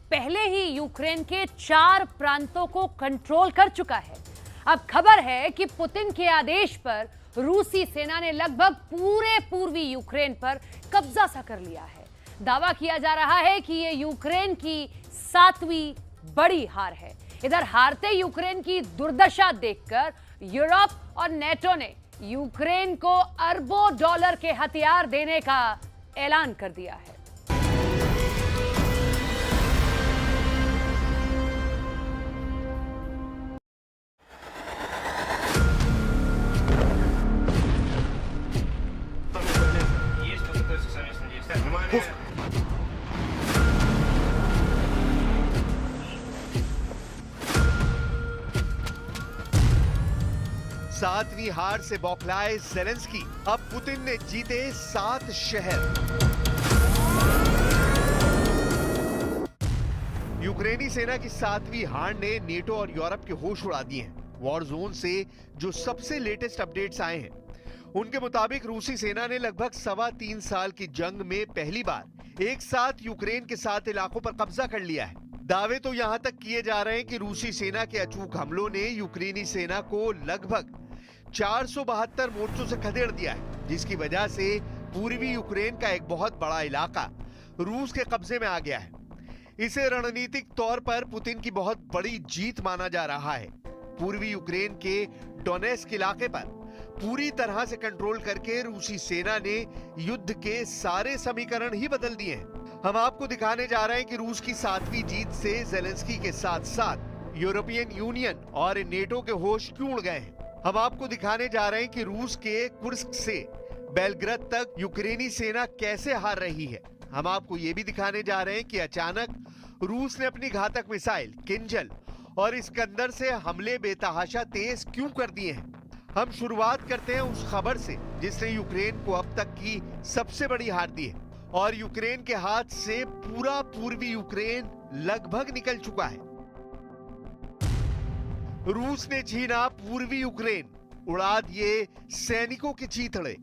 पहले ही यूक्रेन के 4 प्रांतों को कंट्रोल कर चुका है। अब खबर है कि पुतिन के आदेश पर रूसी सेना ने लगभग पूरे पूर्वी यूक्रेन पर कब्जा सा कर लिया है। दावा किया जा रहा है कि ये यूक्रेन की 7वीं बड़ी हार है। इधर हारते यूक्रेन की दुर्दशा देखकर यूरोप और नेटो ने यूक्रेन को अरबों डॉलर के हथियार देने का ऐलान कर दिया है। सातवीं हार से बौखलाए ज़ेलेंस्की। अब पुतिन ने जीते 7 शहर। यूक्रेनी सेना की 7वीं हार ने नेटो और यूरोप के होश उड़ा दिए हैं। वॉर जोन से जो सबसे लेटेस्ट अपडेट्स आए हैं उनके मुताबिक रूसी सेना ने लगभग 3.25 साल की जंग में पहली बार एक साथ यूक्रेन के 7 इलाकों पर कब्जा कर लिया है। दावे तो यहां तक किए जा रहे हैं कि रूसी सेना के अचूक हमलों ने यूक्रेनी सेना को लगभग 472 मोर्चों से खदेड़ दिया है, जिसकी वजह से पूर्वी यूक्रेन का एक बहुत बड़ा इलाका रूस के कब्जे में आ गया है। इसे रणनीतिक तौर पर पुतिन की बहुत बड़ी जीत माना जा रहा है। पूर्वी यूक्रेन के डोनेस्क इलाके पर पूरी तरह से कंट्रोल करके रूसी सेना ने युद्ध के सारे समीकरण ही बदल दिए हैं। हम आपको दिखाने जा रहे हैं कि रूस की 7वीं जीत से ज़ेलेंस्की के साथ साथ यूरोपियन यूनियन और नेटो के होश क्यों उड़ गए हैं। हम आपको दिखाने जा रहे हैं कि रूस के कुर्स्क से बेलग्राद तक यूक्रेनी सेना कैसे हार रही है। हम आपको यह भी दिखाने जा रहे हैं कि अचानक रूस ने अपनी घातक मिसाइल किंजल और इस्कंदर से हमले बेतहाशा तेज क्यों कर दिए हैं। हम शुरुआत करते हैं उस खबर से जिसने यूक्रेन को अब तक की सबसे बड़ी हार दी है और यूक्रेन के हाथ से पूरा पूर्वी यूक्रेन लगभग निकल चुका है। रूस ने छीना पूर्वी यूक्रेन, उड़ा दिए सैनिकों के चीथड़े।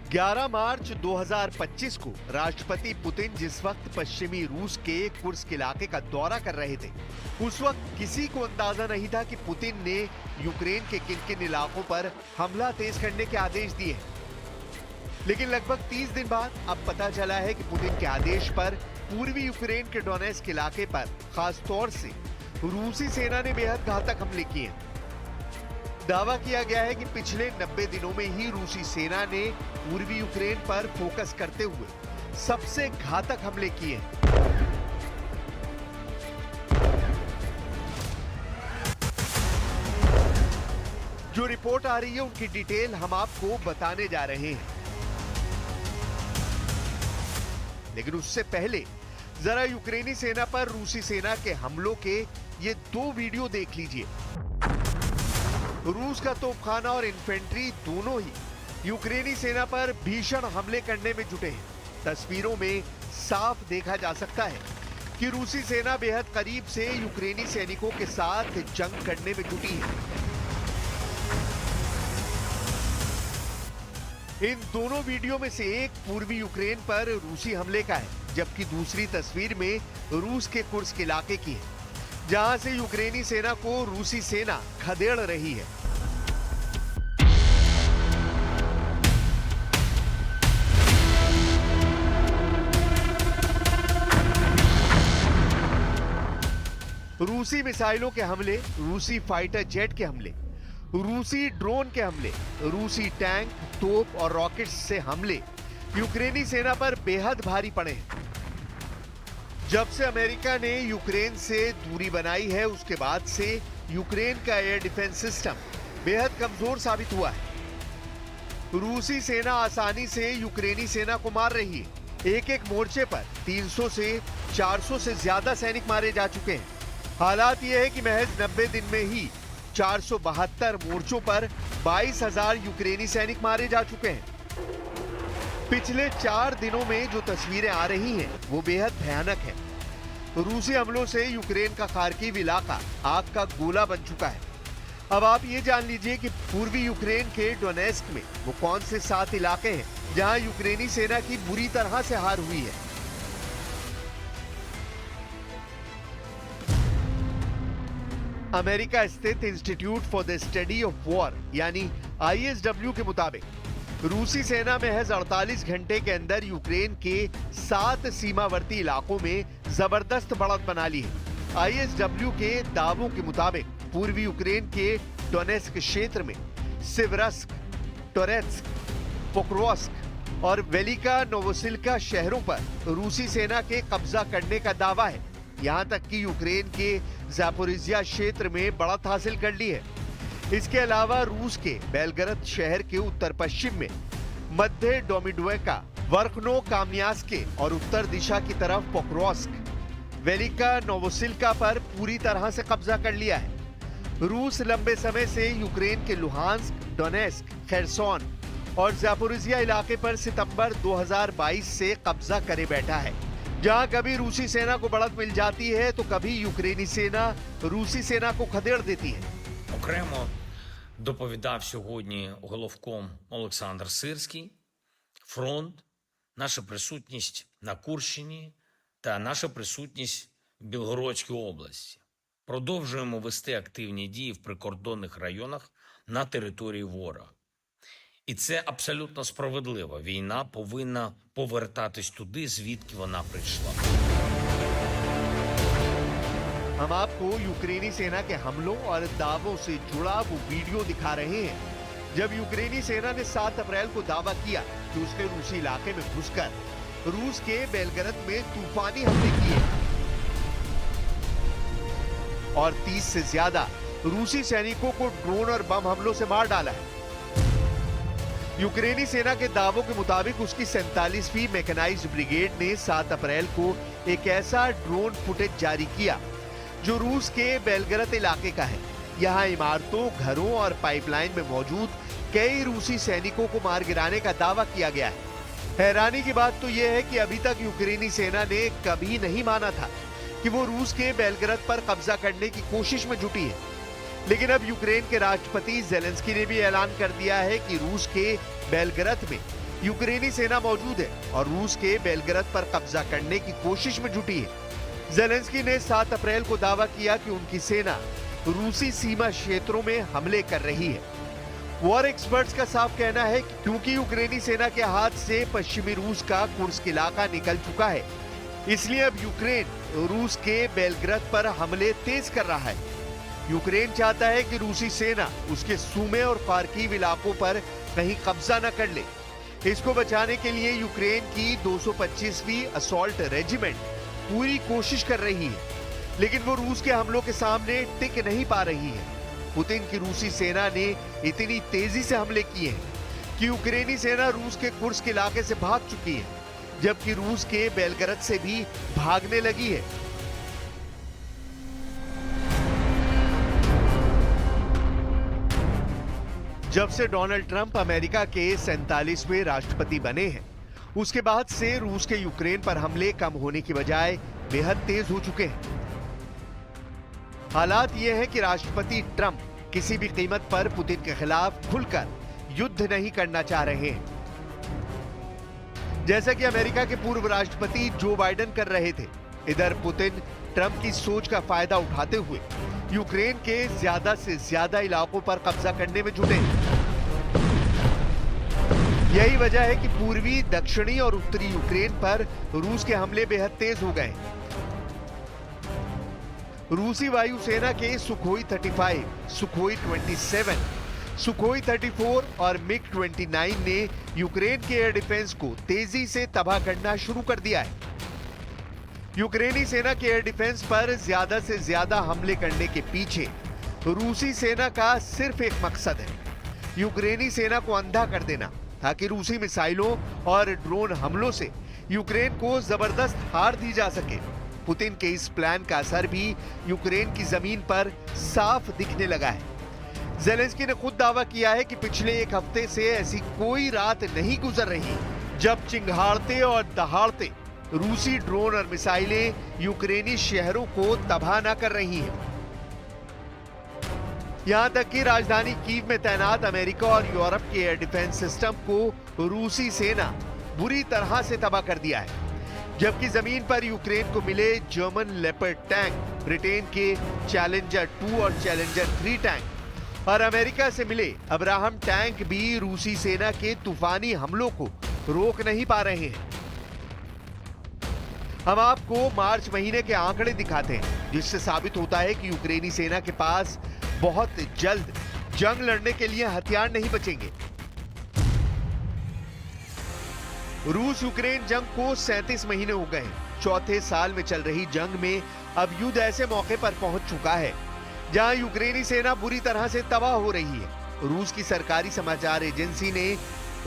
ग्यारह मार्च 2025 को राष्ट्रपति पुतिन जिस वक्त पश्चिमी रूस के कुर्स्क इलाके का दौरा कर रहे थे, उस वक्त किसी को अंदाजा नहीं था कि पुतिन ने यूक्रेन के किन किन इलाकों पर हमला तेज करने के आदेश दिए हैं। लेकिन लगभग 30 दिन बाद अब पता चला है कि पुतिन के आदेश पर पूर्वी यूक्रेन के डोनेस्क इलाके पर खास तौर से रूसी सेना ने बेहद घातक हमले किए हैं। दावा किया गया है कि पिछले 90 दिनों में ही रूसी सेना ने पूर्वी यूक्रेन पर फोकस करते हुए सबसे घातक हमले किए हैं। जो रिपोर्ट आ रही है उनकी डिटेल हम आपको बताने जा रहे हैं, लेकिन उससे पहले जरा यूक्रेनी सेना पर रूसी सेना के हमलों के ये 2 वीडियो देख लीजिए। रूस का तोपखाना और इन्फेंट्री दोनों ही यूक्रेनी सेना पर भीषण हमले करने में जुटे हैं। तस्वीरों में साफ देखा जा सकता है कि रूसी सेना बेहद करीब से यूक्रेनी सैनिकों के साथ जंग करने में जुटी है। इन दोनों वीडियो में से एक पूर्वी यूक्रेन पर रूसी हमले का है, जबकि दूसरी तस्वीर में रूस के कुर्स्क इलाके की है, जहां से यूक्रेनी सेना को रूसी सेना खदेड़ रही है। रूसी मिसाइलों के हमले, रूसी फाइटर जेट के हमले, रूसी ड्रोन के हमले, रूसी टैंक, तोप और रॉकेट्स से हमले यूक्रेनी सेना पर बेहद भारी पड़े हैं। जब से अमेरिका ने यूक्रेन से दूरी बनाई है, उसके बाद से यूक्रेन का एयर डिफेंस सिस्टम बेहद कमजोर साबित हुआ है। रूसी सेना आसानी से यूक्रेनी सेना को मार रही है। एक एक मोर्चे पर 300 से 400 से ज्यादा सैनिक मारे जा चुके हैं। हालात यह है कि महज 90 दिन में ही 472 मोर्चों पर 22,000 यूक्रेनी सैनिक मारे जा चुके हैं। पिछले 4 दिनों में जो तस्वीरें आ रही हैं वो बेहद भयानक है। रूसी हमलों से यूक्रेन का खार्किव इलाका आग का गोला बन चुका है। अब आप ये जान लीजिए कि पूर्वी यूक्रेन के डोनेस्क में वो कौन से 7 इलाके हैं जहां यूक्रेनी सेना की बुरी तरह से हार हुई है। अमेरिका स्थित institute for the study of war यानी ISW के मुताबिक रूसी सेना महज 48 घंटे के अंदर यूक्रेन के 7 सीमावर्ती इलाकों में जबरदस्त बढ़त बना ली है। ISW के दावों के मुताबिक पूर्वी यूक्रेन के डोनेस्क क्षेत्र में सिवरस्क, टोरेत्स्क, पोक्रोव्स्क और वेलिका नोवोसिल्का शहरों पर रूसी सेना के कब्जा करने का दावा है। यहां तक कि यूक्रेन के ज़ापोरिज़िया क्षेत्र में बढ़त हासिल कर ली है। इसके अलावा रूस के बेलगरद शहर के उत्तर पश्चिम में मध्य डोमिडोएका, वर्खनो काम्यास्के और उत्तर दिशा की तरफ पोक्रोव्स्क, वेलिका नोवोसिल्का पर पूरी तरह से कब्जा कर लिया है। रूस लंबे समय से यूक्रेन के लुहांस्क, डोनेस्क, खेरसोन और ज़ापोरिज़िया इलाके पर सितंबर 2022 से कब्जा करे बैठा है। जहां कभी रूसी सेना को बढ़त मिल जाती है तो कभी यूक्रेनी सेना रूसी सेना को खदेड़ देती है। Окремо доповідав сьогодні головком Олександр Сирський. Фронт, наша присутність на Курщині та наша присутність в Білгородській області. Продовжуємо вести активні дії в прикордонних районах на території ворога. І це абсолютно справедливо. Війна повинна повертатись туди, звідки вона прийшла. हम आपको यूक्रेनी सेना के हमलों और दावों से जुड़ा वो वीडियो दिखा रहे हैं जब यूक्रेनी सेना ने 7 अप्रैल को दावा किया कि उसने रूसी इलाके में घुसकर रूस के बेलगरद में तूफानी हमले किए और 30 से ज्यादा रूसी सैनिकों को ड्रोन और बम हमलों से मार डाला है। यूक्रेनी सेना के दावों के मुताबिक उसकी 47वीं मैकेनाइज्ड ब्रिगेड ने 7 अप्रैल को एक ऐसा ड्रोन फुटेज जारी किया जो रूस के बेलगरद इलाके का है। यहाँ इमारतों, घरों और पाइपलाइन में मौजूद कई रूसी सैनिकों को मार गिराने का दावा किया गया है। हैरानी की बात तो यह है कि अभी तक यूक्रेनी सेना ने कभी नहीं माना था कि वो रूस के बेलगरद पर कब्जा करने की कोशिश में जुटी है। लेकिन अब यूक्रेन के राष्ट्रपति जेलेंस्की ने भी ऐलान कर दिया है कि रूस के बेलगरद में यूक्रेनी सेना मौजूद है और रूस के बेलगरद पर कब्जा करने की कोशिश में जुटी है। जेलेंस्की ने 7 अप्रैल को दावा किया कि उनकी सेना रूसी सीमा क्षेत्रों में हमले कर रही है। वॉर एक्सपर्ट्स का साफ कहना है कि क्योंकि यूक्रेनी सेना के हाथ से पश्चिमी रूस का कुर्स्क इलाका निकल चुका है, इसलिए अब यूक्रेन रूस के बेलगरद पर हमले तेज कर रहा है। यूक्रेन चाहता है कि रूसी सेना उसके सूमे और खार्किव इलाकों पर कहीं कब्जा न कर ले। इसको बचाने के लिए यूक्रेन की 225वीं असॉल्ट रेजिमेंट पूरी कोशिश कर रही है, लेकिन वो रूस के हमलों के सामने टिक नहीं पा रही है। पुतिन की रूसी सेना ने इतनी तेजी से हमले किए हैं कि यूक्रेनी सेना रूस के कुर्स्क इलाके से भाग चुकी है, जबकि रूस के बेलगरद से भी भागने लगी है। जब से डोनाल्ड ट्रंप अमेरिका के 47वें राष्ट्रपति बने हैं, उसके बाद से रूस के यूक्रेन पर हमले कम होने की बजाय बेहद तेज हो चुके हैं। हालात ये है कि राष्ट्रपति ट्रंप किसी भी कीमत पर पुतिन के खिलाफ खुलकर युद्ध नहीं करना चाह रहे हैं, जैसा कि अमेरिका के पूर्व राष्ट्रपति जो बाइडेन कर रहे थे। इधर पुतिन ट्रंप की सोच का फायदा उठाते हुए यूक्रेन के ज्यादा से ज्यादा इलाकों पर कब्जा करने में जुटे हैं। यही वजह है कि पूर्वी, दक्षिणी और उत्तरी यूक्रेन पर रूस के हमले बेहद तेज हो गए। रूसी वायुसेना के सुखोई 35, सुखोई 27, सुखोई 34 और मिग 29 ने यूक्रेन के एयर डिफेंस को तेजी से तबाह करना शुरू कर दिया है। यूक्रेनी सेना के एयर डिफेंस पर ज्यादा से ज्यादा हमले करने के पीछे रूसी सेना का सिर्फ एक मकसद है, यूक्रेनी सेना को अंधा कर देना, ताकि रूसी मिसाइलों और ड्रोन हमलों से यूक्रेन को जबरदस्त हार दी जा सके। पुतिन के इस प्लान का असर भी यूक्रेन की जमीन पर साफ दिखने लगा है। जेलेंस्की ने खुद दावा किया है कि पिछले एक हफ्ते से ऐसी कोई रात नहीं गुजर रही जब चिंगाड़ते और दहाड़ते रूसी ड्रोन और मिसाइलें यूक्रेनी शहरों को तबाह न कर रही हैं। यहां तक कि राजधानी कीव में तैनात अमेरिका और यूरोप के एयर डिफेंस सिस्टम को रूसी सेना बुरी तरह से तबाह कर दिया है। जबकि जमीन पर यूक्रेन को मिले जर्मन लेपर्ड टैंक, ब्रिटेन के चैलेंजर 2 और चैलेंजर 3 टैंक और अमेरिका से मिले अब्राहम टैंक भी रूसी सेना के तूफानी हमलों को रोक नहीं पा रहे हैं। हम आपको मार्च महीने के आंकड़े दिखाते हैं, जिससे साबित होता है कि यूक्रेनी सेना के पास बहुत जल्द जंग लड़ने के लिए हथियार नहीं बचेंगे। रूस यूक्रेन जंग को 37 महीने हो गए हैं। चौथे साल में चल रही जंग में अब युद्ध ऐसे मौके पर पहुंच चुका है जहां यूक्रेनी सेना बुरी तरह से तबाह हो रही है। रूस की सरकारी समाचार एजेंसी ने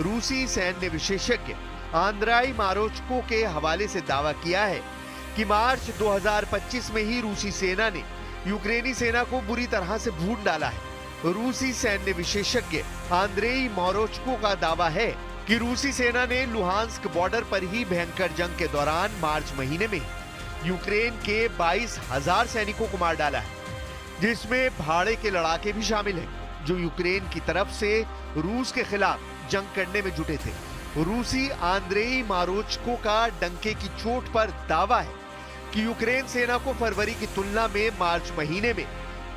रूसी सैन्य विशेषज्ञ आंद्राई मारोचको के हवाले से दावा किया है कि मार्च 2025 में ही रूसी सेना ने यूक्रेनी सेना को बुरी तरह से भून डाला है। रूसी सैन्य विशेषज्ञ आंद्रेई मारोचको का दावा है कि रूसी सेना ने लुहांस्क बॉर्डर पर ही भयंकर जंग के दौरान मार्च महीने में यूक्रेन के 22,000 सैनिकों को मार डाला है, जिसमें भाड़े के लड़ाके भी शामिल हैं, जो यूक्रेन की तरफ से रूस के खिलाफ जंग करने में जुटे थे। रूसी आंद्रेई मारोचको का डंके की चोट पर दावा है कि यूक्रेन सेना को फरवरी की तुलना में मार्च महीने में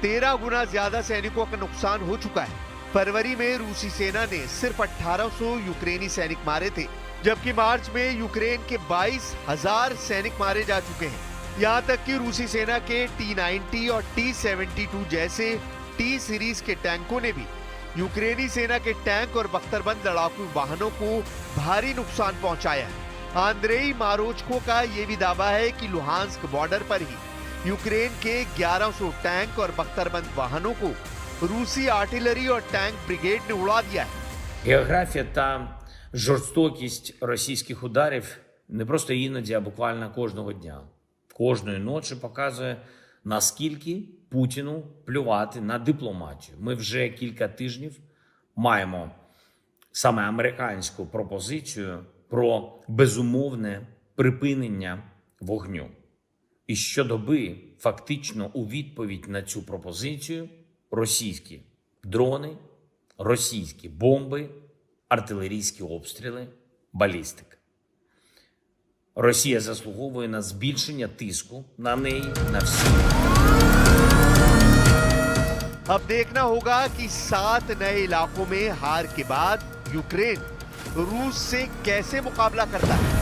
13 गुना ज्यादा सैनिकों का नुकसान हो चुका है। फरवरी में रूसी सेना ने सिर्फ 1800 यूक्रेनी सैनिक मारे थे, जबकि मार्च में यूक्रेन के 22,000 सैनिक मारे जा चुके हैं। यहां तक कि रूसी सेना के T-90 और T-72 जैसे T सीरीज के टैंकों ने भी यूक्रेनी सेना के टैंक और बख्तरबंद लड़ाकू वाहनों को भारी नुकसान पहुंचाया है। आंद्रेई मारोचको का यह भी दावा है कि लुहांस्क बॉर्डर पर ही यूक्रेन के 1100 टैंक और बख्तरबंद वाहनों को रूसी आर्टिलरी और टैंक бригад ने ура दिया है। Географія та жорстокість російських ударів не просто іноді, а буквально кожного дня, кожної ночі показує, наскільки Путіну плювати на дипломатію. Ми вже кілька тижнів маємо саме американську пропозицію про безумовне припинення вогню. І щодоби фактично у відповідь на цю пропозицію російські дрони, російські бомби, артилерійські обстріли, балістика. Росія заслуговує на збільшення тиску на неї, на всі. अब देखना होगा कि 7 नए इलाकों में हार के बाद यूक्रेन रूस से कैसे मुकाबला करता है।